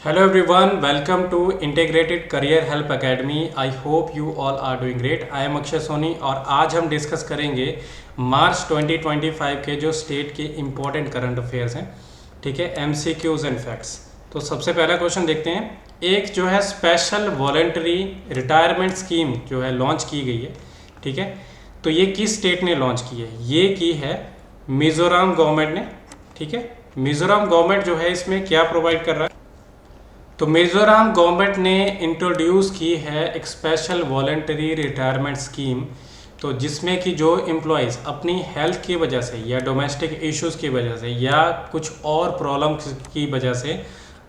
Hello everyone, welcome to Integrated Career Help Academy. I hope you all are doing great. I am Akshay Soni और आज हम discuss करेंगे मार्च 2025 के जो स्टेट के इम्पोर्टेंट करंट अफेयर्स हैं, ठीक है, MCQs एंड फैक्ट्स। तो सबसे पहला क्वेश्चन देखते हैं। एक जो है स्पेशल वॉलंटरी रिटायरमेंट स्कीम जो है लॉन्च की गई है, ठीक है। तो ये किस स्टेट ने लॉन्च की है? ये की है मिजोरम गवर्नमेंट ने, ठीक है। मिजोरम गवर्नमेंट जो है इसमें क्या प्रोवाइड कर रहा है? तो मिजोरम गवर्नमेंट ने इंट्रोड्यूस की है एक स्पेशल वॉलंटरी रिटायरमेंट स्कीम, तो जिसमें कि जो एम्प्लॉयज़ अपनी हेल्थ की वजह से या डोमेस्टिक इश्यूज़ की वजह से या कुछ और प्रॉब्लम की वजह से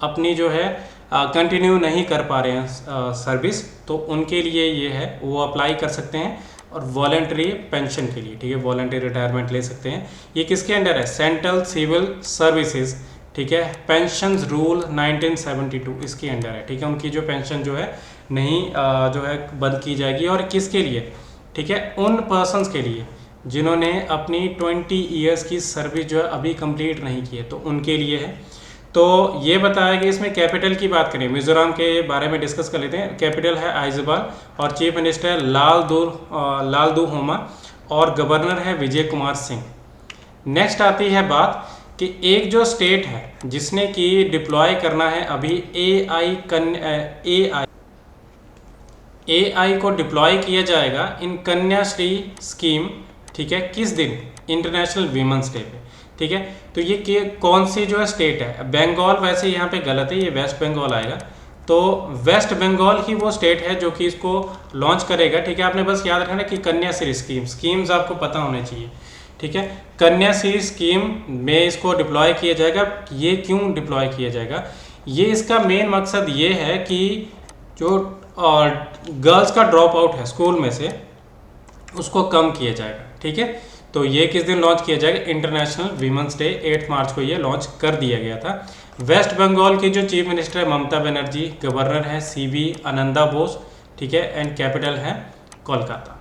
अपनी जो है कंटिन्यू नहीं कर पा रहे हैं सर्विस, तो उनके लिए ये है वो अप्लाई कर सकते हैं और वॉलंटरी पेंशन के लिए, ठीक है, वॉलंटरी रिटायरमेंट ले सकते हैं। ये किसके अंडर है? सेंट्रल सिविल सर्विसेज, ठीक है, पेंशन रूल 1972 इसके अंडर है, ठीक है। उनकी जो पेंशन जो है नहीं जो है बंद की जाएगी। और किसके लिए? ठीक है, उन पर्सन्स के लिए जिन्होंने अपनी 20 ईयर्स की सर्विस जो है अभी कंप्लीट नहीं की है, तो उनके लिए है। तो ये बताया कि इसमें कैपिटल की बात करें, मिजोरम के बारे में डिस्कस कर लेते हैं। कैपिटल है आइजबाल और चीफ मिनिस्टर लालदूहोमा और गवर्नर है विजय कुमार सिंह। नेक्स्ट आती है बात कि एक जो स्टेट है जिसने कि डिप्लॉय करना है अभी एआई को डिप्लॉय किया जाएगा इन कन्याश्री स्कीम, ठीक है, किस दिन? इंटरनेशनल वीमेंस डे पे, ठीक है। तो ये कौन सी जो है स्टेट है? बंगाल, वैसे यहाँ पे गलत है, ये वेस्ट बंगाल आएगा। तो वेस्ट बंगाल ही वो स्टेट है जो कि इसको लॉन्च करेगा, ठीक है। आपने बस याद रखना कि कन्याश्री स्कीम्स आपको पता होने चाहिए, ठीक है। कन्याश्री स्कीम में इसको डिप्लॉय किया जाएगा। ये क्यों डिप्लॉय किया जाएगा? ये इसका मेन मकसद ये है कि जो गर्ल्स का ड्रॉप आउट है स्कूल में से उसको कम किया जाएगा, ठीक है। तो ये किस दिन लॉन्च किया जाएगा? इंटरनेशनल वीमेंस डे 8 मार्च को ये लॉन्च कर दिया गया था। वेस्ट बंगाल की जो चीफ मिनिस्टर है ममता बनर्जी, गवर्नर है CV आनंदा बोस, ठीक है, एंड कैपिटल है कोलकाता,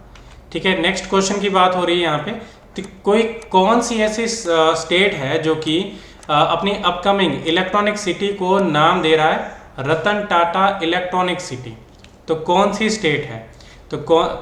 ठीक है। नेक्स्ट क्वेश्चन की बात हो रही है यहाँ पे, तो कोई कौन सी ऐसी स्टेट है जो कि अपनी अपकमिंग इलेक्ट्रॉनिक सिटी को नाम दे रहा है रतन टाटा इलेक्ट्रॉनिक सिटी? तो कौन सी स्टेट है? तो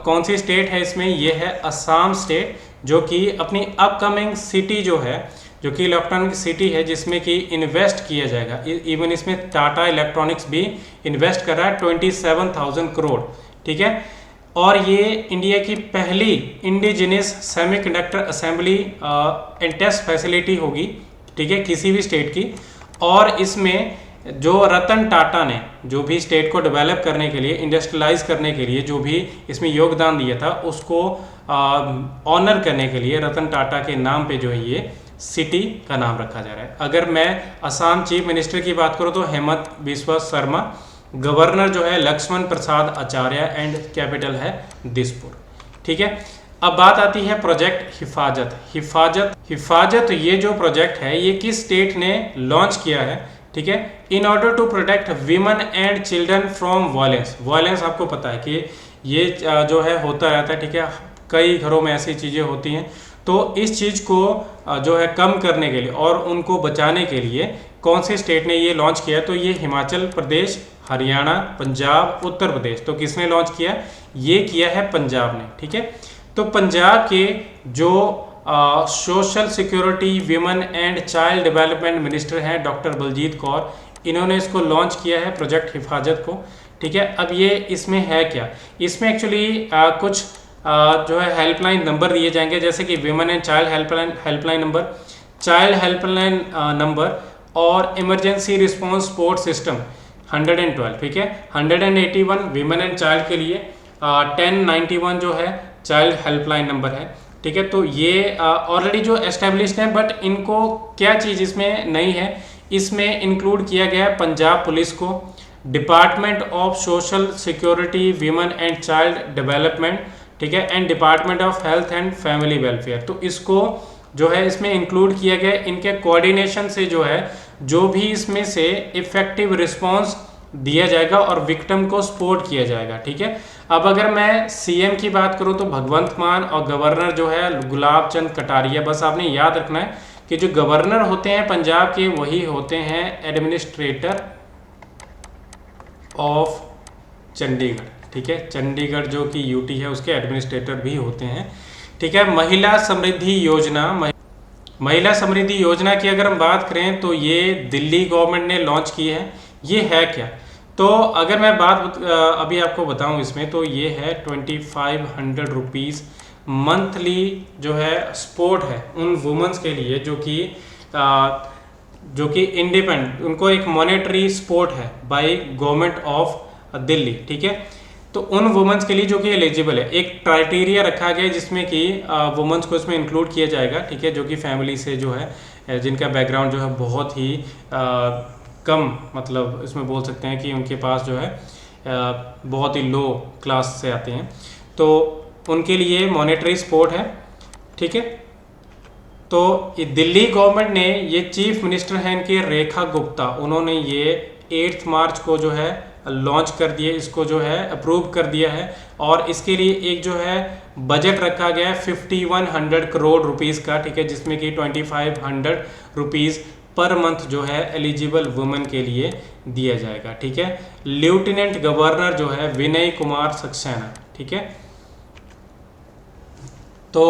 कौन सी स्टेट है इसमें? ये है असम स्टेट, जो कि अपनी अपकमिंग सिटी जो है, जो कि इलेक्ट्रॉनिक सिटी है जिसमें कि इन्वेस्ट किया जाएगा। इवन इसमें टाटा इलेक्ट्रॉनिक्स भी इन्वेस्ट कर रहा है 27,000 करोड़, ठीक है। और ये इंडिया की पहली indigenous semiconductor assembly and test facility होगी, ठीक है, किसी भी स्टेट की। और इसमें जो रतन टाटा ने जो भी स्टेट को डेवलप करने के लिए, इंडस्ट्रियलाइज करने के लिए जो भी इसमें योगदान दिया था, उसको ऑनर करने के लिए रतन टाटा के नाम पे जो है ये सिटी का नाम रखा जा रहा है। अगर मैं असम चीफ मिनिस्टर की बात करूँ तो हेमंत बिस्वा शर्मा, गवर्नर जो है लक्ष्मण प्रसाद आचार्य एंड कैपिटल है दिसपुर, ठीक है। अब बात आती है प्रोजेक्ट हिफाजत। ये जो प्रोजेक्ट है ये किस स्टेट ने लॉन्च किया है? ठीक है, in order to protect women and children from violence आपको पता है कि ये जो है होता रहता है, ठीक है, कई घरों में ऐसी चीज़ें होती हैं। तो इस चीज़ को जो है कम करने के लिए और उनको बचाने के लिए कौन सी स्टेट ने ये लॉन्च किया? तो ये हिमाचल प्रदेश, हरियाणा, पंजाब, उत्तर प्रदेश। तो किसने लॉन्च किया? ये किया है पंजाब ने, ठीक है। तो पंजाब के जो social security, women and child development minister हैं डॉक्टर बलजीत कौर, इन्होंने इसको लॉन्च किया है प्रोजेक्ट हिफाजत को, ठीक है। अब ये इसमें है क्या? इसमें एक्चुअली कुछ जो है हेल्पलाइन नंबर दिए जाएंगे, जैसे कि women and child helpline number, child helpline number और इमरजेंसी रिस्पॉन्स सपोर्ट सिस्टम 112, ठीक है। 181 विमेन एंड चाइल्ड के लिए, 1091 जो है चाइल्ड हेल्पलाइन नंबर है, ठीक है। तो ये ऑलरेडी जो एस्टेब्लिश्ड है, बट इनको क्या चीज़ इसमें नहीं है, इसमें इंक्लूड किया गया है पंजाब पुलिस को, department of social security, women and child development, ठीक है, and department of health and family welfare. तो इसको जो है इसमें इंक्लूड किया गया। इनके कोऑर्डिनेशन से जो है जो भी इसमें से इफेक्टिव रिस्पॉन्स दिया जाएगा और विक्टिम को सपोर्ट किया जाएगा, ठीक है। अब अगर मैं CM की बात करूं तो भगवंत मान और गवर्नर जो है गुलाब चंद कटारिया। बस आपने याद रखना है कि जो गवर्नर होते हैं पंजाब के वही होते हैं एडमिनिस्ट्रेटर ऑफ चंडीगढ़, ठीक है। चंडीगढ़ जो कि यूटी है उसके एडमिनिस्ट्रेटर भी होते हैं, ठीक है। महिला समृद्धि योजना, महिला समृद्धि योजना की अगर हम बात करें तो ये दिल्ली गवर्नमेंट ने लॉन्च की है। ये है क्या, तो अगर मैं बात अभी आपको बताऊं इसमें, तो ये है 2500 रुपीज़ मंथली जो है सपोर्ट है उन वुमेंस के लिए जो कि इंडिपेंडेंट, उनको एक मॉनेटरी सपोर्ट है बाय गवर्नमेंट ऑफ दिल्ली, ठीक है। तो उन वुमेंस के लिए जो कि एलिजिबल है, एक क्राइटेरिया रखा गया है जिसमें कि वुमेंस को इसमें इंक्लूड किया जाएगा, ठीक है, जो कि फैमिली से जो है जिनका बैकग्राउंड जो है बहुत ही कम, मतलब इसमें बोल सकते हैं कि उनके पास जो है बहुत ही लो क्लास से आते हैं, तो उनके लिए मॉनेटरी सपोर्ट है, ठीक है। तो दिल्ली गवर्नमेंट ने, ये चीफ मिनिस्टर हैं इनके रेखा गुप्ता, उन्होंने ये 8 मार्च को जो है लॉन्च कर दिए, इसको जो है अप्रूव कर दिया है। और इसके लिए एक जो है बजट रखा गया है 5100 करोड़ रुपीस का, ठीक है, जिसमें कि 2500 रुपीज़ पर मंथ जो है एलिजिबल वुमेन के लिए दिया जाएगा, ठीक है। लेफ्टिनेंट गवर्नर जो है विनय कुमार सक्सेना, ठीक है। तो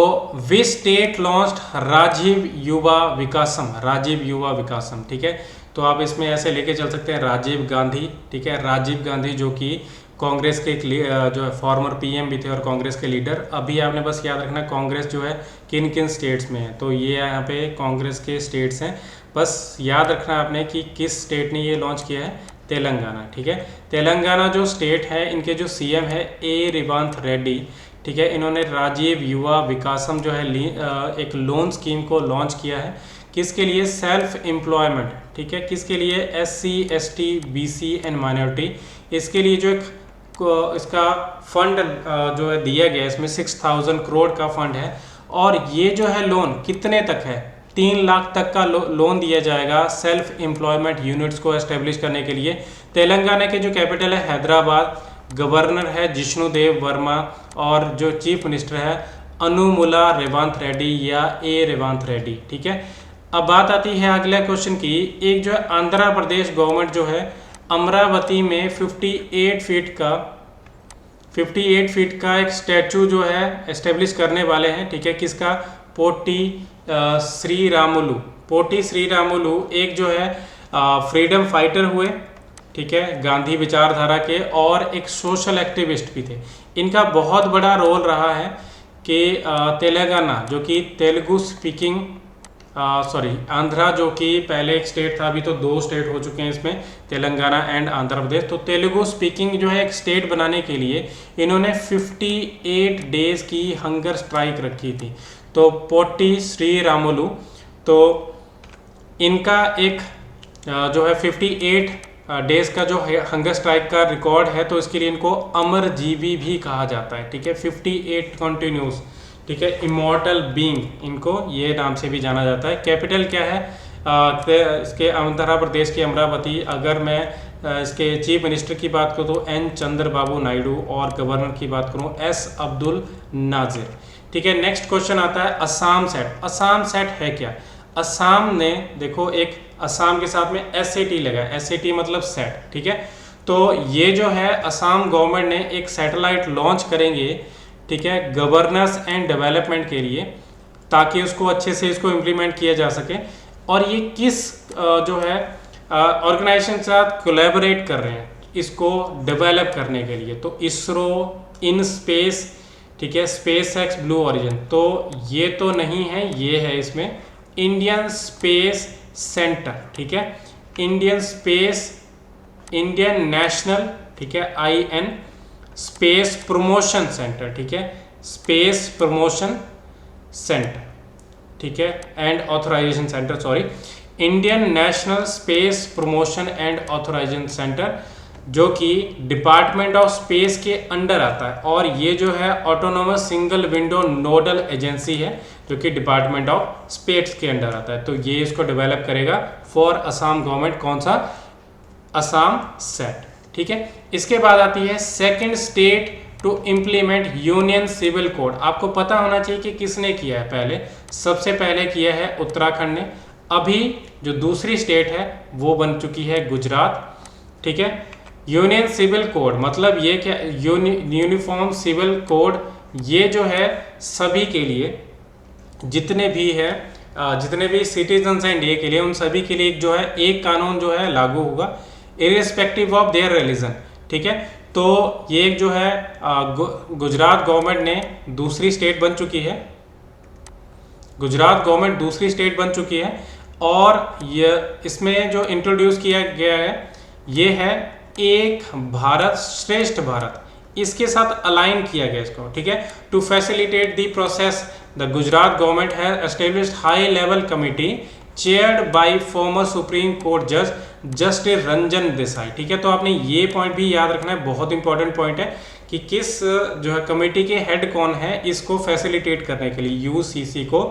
विच स्टेट लॉन्च्ड राजीव युवा विकासम, राजीव युवा विकासम, ठीक है। तो आप इसमें ऐसे लेके चल सकते हैं राजीव गांधी, ठीक है, राजीव गांधी जो कि कांग्रेस के जो है फॉर्मर पीएम भी थे और कांग्रेस के लीडर। अभी आपने बस याद रखना कांग्रेस जो है किन किन स्टेट्स में है, तो ये यहाँ पे कांग्रेस के स्टेट्स हैं, बस याद रखना आपने कि किस स्टेट ने ये लॉन्च किया है, तेलंगाना, ठीक है। तेलंगाना जो स्टेट है, इनके जो सीएम है ए रेवंत रेड्डी, ठीक है, इन्होंने राजीव युवा विकासम जो है एक लोन स्कीम को लॉन्च किया है, किसके लिए, सेल्फ एम्प्लॉयमेंट, ठीक है, किसके लिए, SC ST BC and minority, इसके लिए जो एक इसका फंड जो है दिया गया है, इसमें 6000 करोड़ का फंड है। और ये जो है लोन कितने तक है, 3 लाख तक का लोन दिया जाएगा सेल्फ एम्प्लॉयमेंट यूनिट्स को एस्टेब्लिश करने के लिए। तेलंगाना के जो कैपिटल है हैदराबाद, गवर्नर है जिष्णुदेव वर्मा, और जो चीफ मिनिस्टर है अनुमुला रेवंत रेड्डी या ए रेवंत रेड्डी, ठीक है। अब बात आती है अगले क्वेश्चन की, एक जो है आंध्र प्रदेश गवर्नमेंट जो है अमरावती में 58 फीट का एक स्टैचू जो है एस्टेब्लिश करने वाले हैं, ठीक है, किसका, पोटी श्रीरामुलु एक जो है फ्रीडम फाइटर हुए, ठीक है, गांधी विचारधारा के, और एक सोशल एक्टिविस्ट भी थे। इनका बहुत बड़ा रोल रहा है कि तेलंगाना जो कि तेलुगु स्पीकिंग आंध्रा जो कि पहले एक स्टेट था, अभी तो 2 स्टेट हो चुके हैं इसमें, तेलंगाना एंड आंध्र प्रदेश। तो तेलुगु स्पीकिंग जो है एक स्टेट बनाने के लिए इन्होंने 58 डेज की हंगर स्ट्राइक रखी थी। तो पोटी श्रीरामुलु, तो इनका एक जो है 58 डेज का जो हंगर स्ट्राइक का रिकॉर्ड है, तो इसके लिए इनको अमरजीवी भी कहा जाता है, ठीक है, 58 कंटिन्यूस, ठीक है, इमॉर्टल बीइंग, इनको ये नाम से भी जाना जाता है। कैपिटल क्या है इसके, आंध्र प्रदेश के अमरावती। अगर मैं इसके चीफ मिनिस्टर की बात करूँ तो N चंद्रबाबू नायडू, और गवर्नर की बात करूँ S अब्दुल नाजिर, ठीक है। नेक्स्ट क्वेश्चन आता है असम सेट। असम सेट है क्या, असम ने देखो एक असम के साथ में SAT लगा है, SAT मतलब सेट, ठीक है। तो ये जो है असम गवर्नमेंट ने एक सैटेलाइट लॉन्च करेंगे, ठीक है, गवर्नेंस एंड डेवलपमेंट के लिए, ताकि उसको अच्छे से इसको इम्प्लीमेंट किया जा सके। और ये किस जो है ऑर्गेनाइजेशन के साथ कोलैबोरेट कर रहे हैं इसको डेवलप करने के लिए, तो इसरो, इन स्पेस, ठीक है, SpaceX, ब्लू ओरिजिन। तो ये तो नहीं है, ये है इसमें इंडियन स्पेस सेंटर, ठीक है, इंडियन नेशनल, ठीक है, IN स्पेस प्रमोशन सेंटर, ठीक है, स्पेस प्रमोशन सेंटर, ठीक है, and authorisation centre, Indian national space promotion and authorisation centre, जो कि डिपार्टमेंट ऑफ स्पेस के अंडर आता है। और ये जो है autonomous single window nodal agency है, जो कि डिपार्टमेंट ऑफ स्पेस के अंडर आता है। तो ये इसको डेवलप करेगा फॉर असम गवर्नमेंट, कौन सा, असम सेट, ठीक है। इसके बाद आती है second state to implement union civil code. आपको पता होना चाहिए कि किसने किया है पहले, सबसे पहले किया है उत्तराखंड ने। अभी जो दूसरी स्टेट है वो बन चुकी है गुजरात, ठीक है। यूनियन सिविल कोड मतलब ये क्या, यूनिफॉर्म सिविल कोड, ये जो है सभी के लिए, जितने भी है जितने भी सिटीजन्स हैं इंडिया के लिए, उन सभी के लिए जो है एक कानून जो है लागू होगा, इरिस्पेक्टिव ऑफ देयर रिलीजन। ठीक है, तो ये जो है गुजरात गवर्नमेंट ने दूसरी स्टेट बन चुकी है, गुजरात गवर्नमेंट दूसरी स्टेट बन चुकी है, और ये इसमें जो इंट्रोड्यूस किया गया है ये है एक भारत श्रेष्ठ भारत, इसके साथ अलाइन किया गया इसको। ठीक है, to facilitate the process the Gujarat government has established high level committee chaired by former supreme court जज जस्टिस रंजन देसाई। ठीक है, तो आपने ये पॉइंट भी याद रखना है, बहुत इंपॉर्टेंट पॉइंट है कि किस जो है कमेटी के हेड कौन है इसको फैसिलिटेट करने के लिए, यूसीसी को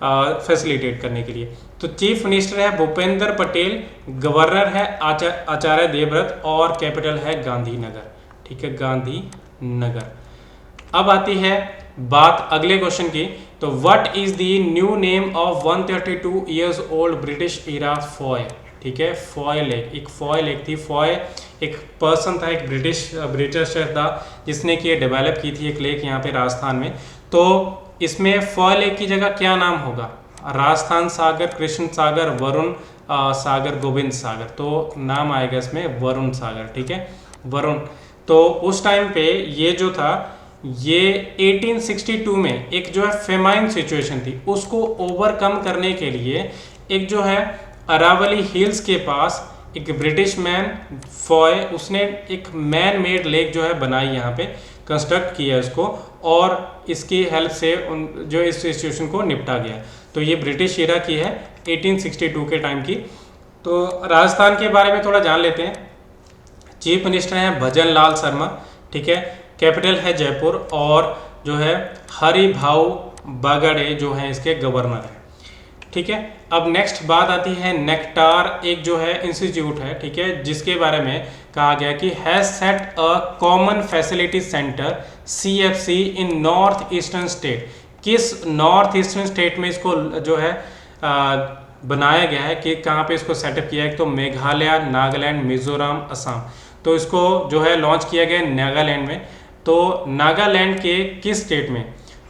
फैसिलिटेट करने के लिए। तो चीफ मिनिस्टर है भूपेंद्र पटेल, गवर्नर है आचार्य देवव्रत, और कैपिटल है गांधीनगर। ठीक है, गांधीनगर। अब आती है बात अगले क्वेश्चन की, तो what is the new name of 132 years old British era Foy. ठीक है, फॉय लेक, एक फॉय लेक थी। फॉय एक पर्सन था, एक ब्रिटिशर था जिसने कि डेवलप की थी एक लेक यहाँ पे राजस्थान में। तो इसमें फॉय लेक की जगह क्या नाम होगा, राजस्थान सागर, कृष्ण सागर, वरुण सागर, गोविंद सागर, तो नाम आएगा इसमें वरुण सागर। ठीक है, वरुण। तो उस टाइम पे ये जो था, ये 1862 में एक जो है फेमाइन सिचुएशन थी, उसको ओवरकम करने के लिए एक जो है अरावली हिल्स के पास एक ब्रिटिश मैन फॉय, उसने एक मैन मेड लेक जो है बनाई, यहाँ पे कंस्ट्रक्ट किया इसको, और इसकी हेल्प से उन जो इस सिचुएशन को निपटा गया। तो ये ब्रिटिश इरा की है, 1862 के टाइम की। तो राजस्थान के बारे में थोड़ा जान लेते हैं। चीफ मिनिस्टर हैं भजन लाल शर्मा। ठीक है, कैपिटल है जयपुर, और जो है हरि भाऊ बागड़े जो है इसके गवर्नर है। ठीक है, अब नेक्स्ट बात आती है नेक्टार, एक जो है इंस्टीट्यूट है। ठीक है, जिसके बारे में कहा गया कि has set a common facility centre CFC in north eastern state. किस नॉर्थ ईस्टर्न स्टेट में इसको जो है बनाया गया है, कि कहाँ पे इसको सेटअप किया है, तो मेघालय, नागालैंड, मिजोरम, असम। तो इसको जो है लॉन्च किया गया नागालैंड में। तो नागालैंड के किस स्टेट में,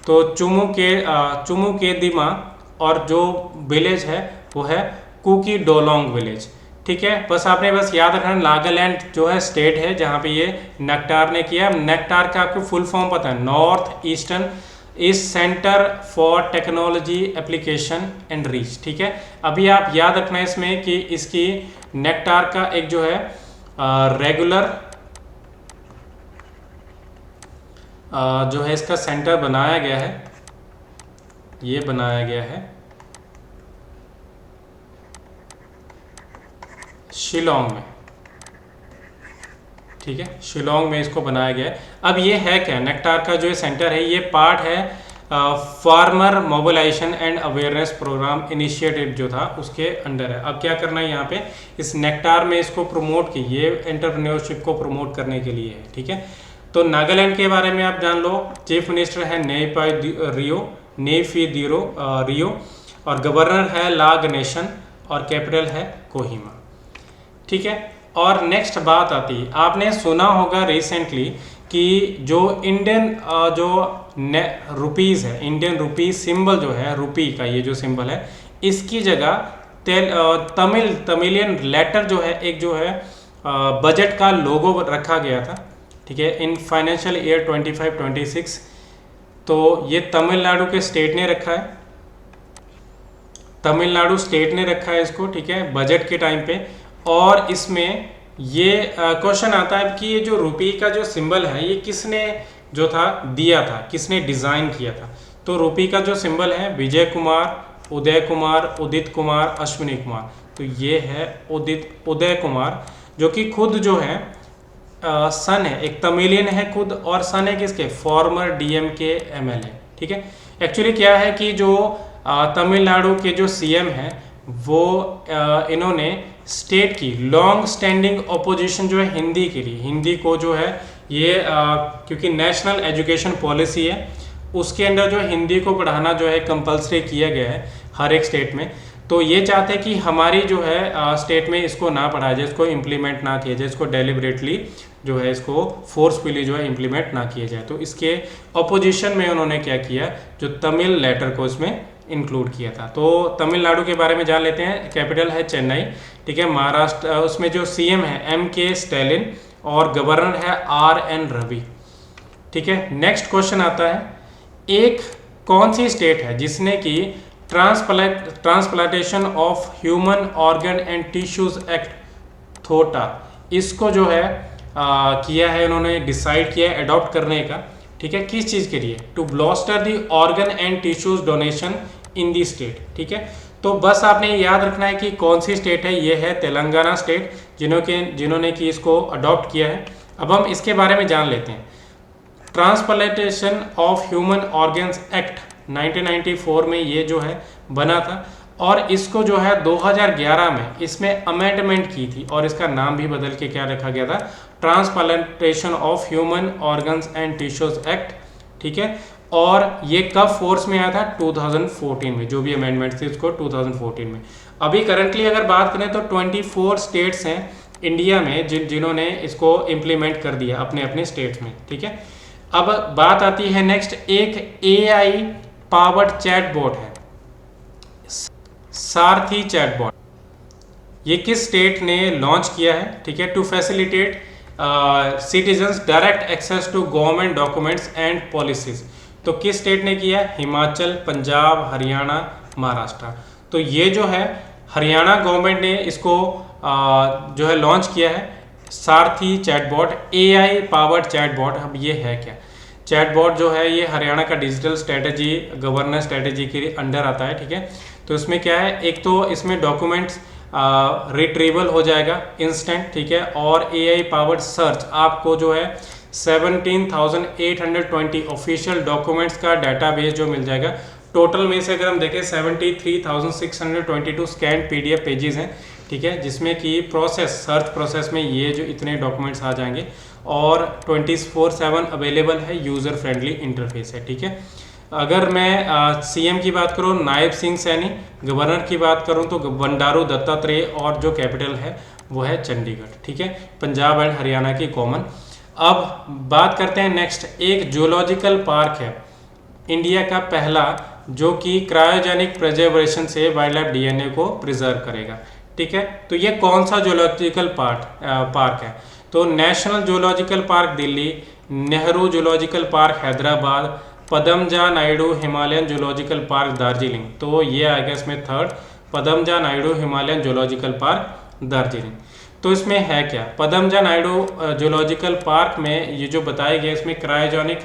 तो चुमू के दिमा, और जो विलेज है वो है कुकी डोलोंग विलेज। ठीक है, बस आपने बस याद रखना नागालैंड जो है स्टेट है जहाँ पे ये नेक्टार ने किया। नेक्टार का आपको फुल फॉर्म पता है, नॉर्थ ईस्टर्न इस centre for technology application and reach. ठीक है, अभी आप याद रखना है इसमें कि इसकी नेक्टार का एक जो है रेगुलर जो है इसका सेंटर बनाया गया है, ये बनाया गया है शिलोंग में। ठीक है, शिलोंग में इसको बनाया गया है। अब ये है क्या, नेक्टार का जो सेंटर है ये पार्ट है farmer mobilisation and awareness programme initiative जो था उसके अंडर है। अब क्या करना है यहाँ पे, इस नेक्टार में इसको प्रमोट की, ये एंटरप्रेन्योरशिप को प्रमोट करने के लिए है। ठीक है, तो नागालैंड के बारे में आप जान लो। चीफ मिनिस्टर है नेफी रियो, और गवर्नर है ला गणेशन, और कैपिटल है कोहिमा। ठीक है, और नेक्स्ट बात आती है, आपने सुना होगा रिसेंटली कि जो इंडियन जो रुपीज़ है, इंडियन रुपीज़ सिंबल जो है, रुपी का ये जो सिंबल है, इसकी जगह तमिलियन लेटर जो है, एक जो है बजट का लोगो रखा गया था। ठीक है, इन फाइनेंशियल ईयर 25-26। तो ये तमिलनाडु के स्टेट ने रखा है, तमिलनाडु स्टेट ने रखा है इसको। ठीक है, बजट के टाइम पे। और इसमें ये क्वेश्चन आता है कि ये जो रुपी का जो सिंबल है ये किसने जो था दिया था, किसने डिज़ाइन किया था। तो रुपी का जो सिंबल है विजय कुमार, उदय कुमार, उदित कुमार, अश्विनी कुमार। तो ये है उदय कुमार, जो कि खुद जो है सन है, एक तमिलियन है खुद, और सन है किसके, फॉर्मर DMK MLA। ठीक है, एक्चुअली क्या है कि जो तमिलनाडु के जो CM हैं वो इन्होंने स्टेट की लॉन्ग स्टैंडिंग अपोजिशन जो है हिंदी के लिए, हिंदी को जो है ये क्योंकि नेशनल एजुकेशन पॉलिसी है उसके अंदर जो हिंदी को पढ़ाना जो है कंपलसरी किया गया है हर एक स्टेट में। तो ये चाहते हैं कि हमारी जो है स्टेट में इसको ना पढ़ाया जाए, इसको इम्प्लीमेंट ना किया जाए, इसको डेलिबरेटली जो है इसको फोर्सफुली जो है इम्प्लीमेंट ना किया जाए। तो इसके अपोजिशन में उन्होंने क्या किया, जो तमिल लेटर को इसमें इंक्लूड किया था। तो तमिलनाडु के बारे में जान लेते हैं। कैपिटल है चेन्नई, ठीक है। महाराष्ट्र, उसमें जो सीएम है MK स्टैलिन और गवर्नर है RN रवि, ठीक है। नेक्स्ट क्वेश्चन आता है, एक कौन सी स्टेट है जिसने की transplantation of human organ and tissues act थोटा, इसको जो है किया है, उन्होंने डिसाइड किया है अडॉप्ट करने का, ठीक है। किस चीज़ के लिए, to bolster the organ and tissues donation in the state, ठीक है। तो बस आपने याद रखना है कि कौन सी स्टेट है, ये है तेलंगाना स्टेट, जिन्होंने कि इसको अडॉप्ट किया है। अब हम इसके बारे में जान लेते हैं। Transplantation of human organs act 1994 में ये जो है बना था, और इसको जो है 2011 में इसमें अमेंडमेंट की थी, और इसका नाम भी बदल के क्या रखा गया था, transplantation of human organs and tissues act, ठीक है। और ये कब फोर्स में आया था, 2014 में, जो भी अमेंडमेंट थी उसको 2014 में। अभी करंटली अगर बात करें तो 24 स्टेट्स हैं इंडिया में जिन्होंने इसको इम्प्लीमेंट कर दिया अपने अपने स्टेट्स में, ठीक है। अब बात आती है नेक्स्ट, एक AI पावर्ड चैटबॉट है, सारथी चैटबॉट, ये किस स्टेट ने लॉन्च किया है, ठीक है, to facilitate citizens direct access to government documents and policies. तो किस स्टेट ने किया, हिमाचल, पंजाब, हरियाणा, महाराष्ट्र। तो ये जो है हरियाणा गवर्नमेंट ने इसको जो है लॉन्च किया है, सारथी चैटबॉट, AI पावर्ड चैटबॉट। अब ये है क्या, चैटबॉट जो है ये हरियाणा का डिजिटल स्ट्रेटेजी गवर्नेंस स्ट्रेटेजी के अंडर आता है, ठीक है। तो इसमें क्या है, एक तो इसमें डॉक्यूमेंट्स रिट्रीवल हो जाएगा इंस्टेंट, ठीक है, और AI पावर्ड सर्च, आपको जो है 17,820 ऑफिशियल डॉक्यूमेंट्स का डाटाबेस जो मिल जाएगा। टोटल में से अगर हम देखें 73,622 स्कैन PDF पेजेस हैं, ठीक है, जिसमें कि सर्च प्रोसेस में ये जो इतने डॉक्यूमेंट्स आ जाएंगे, और 24/7 अवेलेबल है, यूज़र फ्रेंडली इंटरफेस है, ठीक है। अगर मैं CM की बात करूँ नायब सिंह सैनी, गवर्नर की बात करूँ तो बंडारू दत्तात्रेय, और जो कैपिटल है वो है चंडीगढ़, ठीक है, पंजाब एंड हरियाणा की कॉमन। अब बात करते हैं नेक्स्ट, एक जूलॉजिकल पार्क है इंडिया का पहला, जो कि क्रायोजेनिक प्रिजर्वेशन से वाइल्ड लाइफ DNA को प्रिजर्व करेगा, ठीक है। तो ये कौन सा जूलॉजिकल पार्क है, तो national zoological park Delhi, Nehru zoological park Hyderabad, Padmaja Naidu Himalayan zoological park Darjeeling. तो ये आएगा इसमें third, Padmaja Naidu Himalayan zoological park Darjeeling. तो इसमें है क्या, पदमजा नायडू जूलॉजिकल पार्क में ये जो बताया गया, इसमें क्रायोजेनिक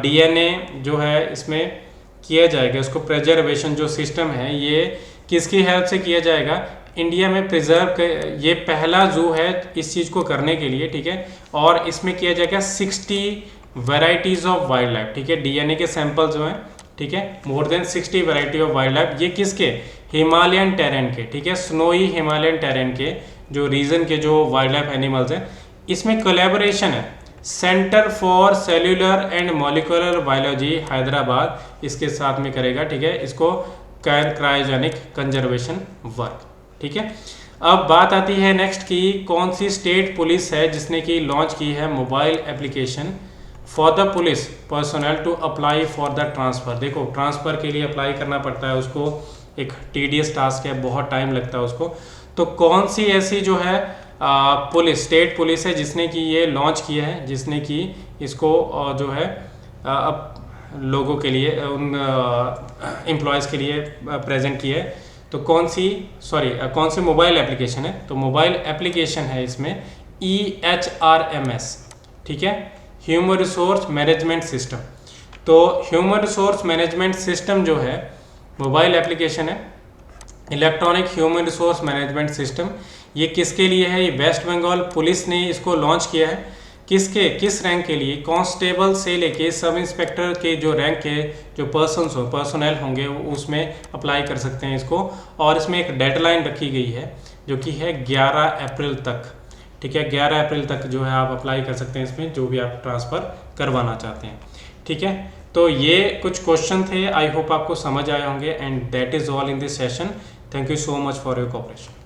DNA जो है इसमें किया जाएगा, इसको प्रिजर्वेशन जो सिस्टम है ये किसकी हेल्प से किया जाएगा, इंडिया में प्रिजर्व, ये पहला जू है इस चीज़ को करने के लिए, ठीक है। और इसमें किया जाएगा 60 वेराइटीज़ ऑफ वाइल्ड लाइफ, ठीक है, DNA के सैंपल जो हैं, ठीक है, more than 60 variety of wild life, ये किसके, हिमालयन टेरेन के, ठीक है, स्नोई हिमालयन टेरेन के जो रीजन के जो वाइल्ड लाइफ एनिमल्स हैं। इसमें कोलैबोरेशन है centre for cellular and molecular biology Hyderabad, इसके साथ में करेगा, ठीक है, इसको क्रायोजेनिक कंजर्वेशन वर्क, ठीक है। अब बात आती है नेक्स्ट की, कौन सी स्टेट पुलिस है जिसने की लॉन्च की है mobile application for the police personnel to apply for the transfer. देखो ट्रांसफ़र के लिए अप्लाई करना पड़ता है, उसको एक टीडियस टास्क है, बहुत टाइम लगता है उसको। तो कौन सी ऐसी जो है पुलिस, स्टेट पुलिस है जिसने कि ये लॉन्च किया है, जिसने कि इसको जो है लोगों के लिए, उन एम्प्लॉयज़ के लिए प्रेजेंट किया है। तो कौन सी मोबाइल एप्लीकेशन है, तो मोबाइल एप्लीकेशन है इसमें EHRMS, ठीक है, ह्यूमन रिसोर्स मैनेजमेंट सिस्टम। तो ह्यूमन रिसोर्स मैनेजमेंट सिस्टम जो है मोबाइल एप्लीकेशन है, electronic human resource management system. ये किसके लिए है, ये वेस्ट बंगाल पुलिस ने इसको लॉन्च किया है। किस रैंक के लिए, कांस्टेबल से लेके सब इंस्पेक्टर के जो रैंक के जो पर्सनल होंगे वो उसमें अप्लाई कर सकते हैं इसको। और इसमें एक डेडलाइन रखी गई है जो कि है 11 अप्रैल तक, ठीक है, 11 अप्रैल तक जो है आप अप्लाई कर सकते हैं इसमें, जो भी आप ट्रांसफ़र करवाना चाहते हैं, ठीक है। तो ये कुछ क्वेश्चन थे, आई होप आपको समझ आए होंगे। And that is all in this session. Thank you so much for your cooperation.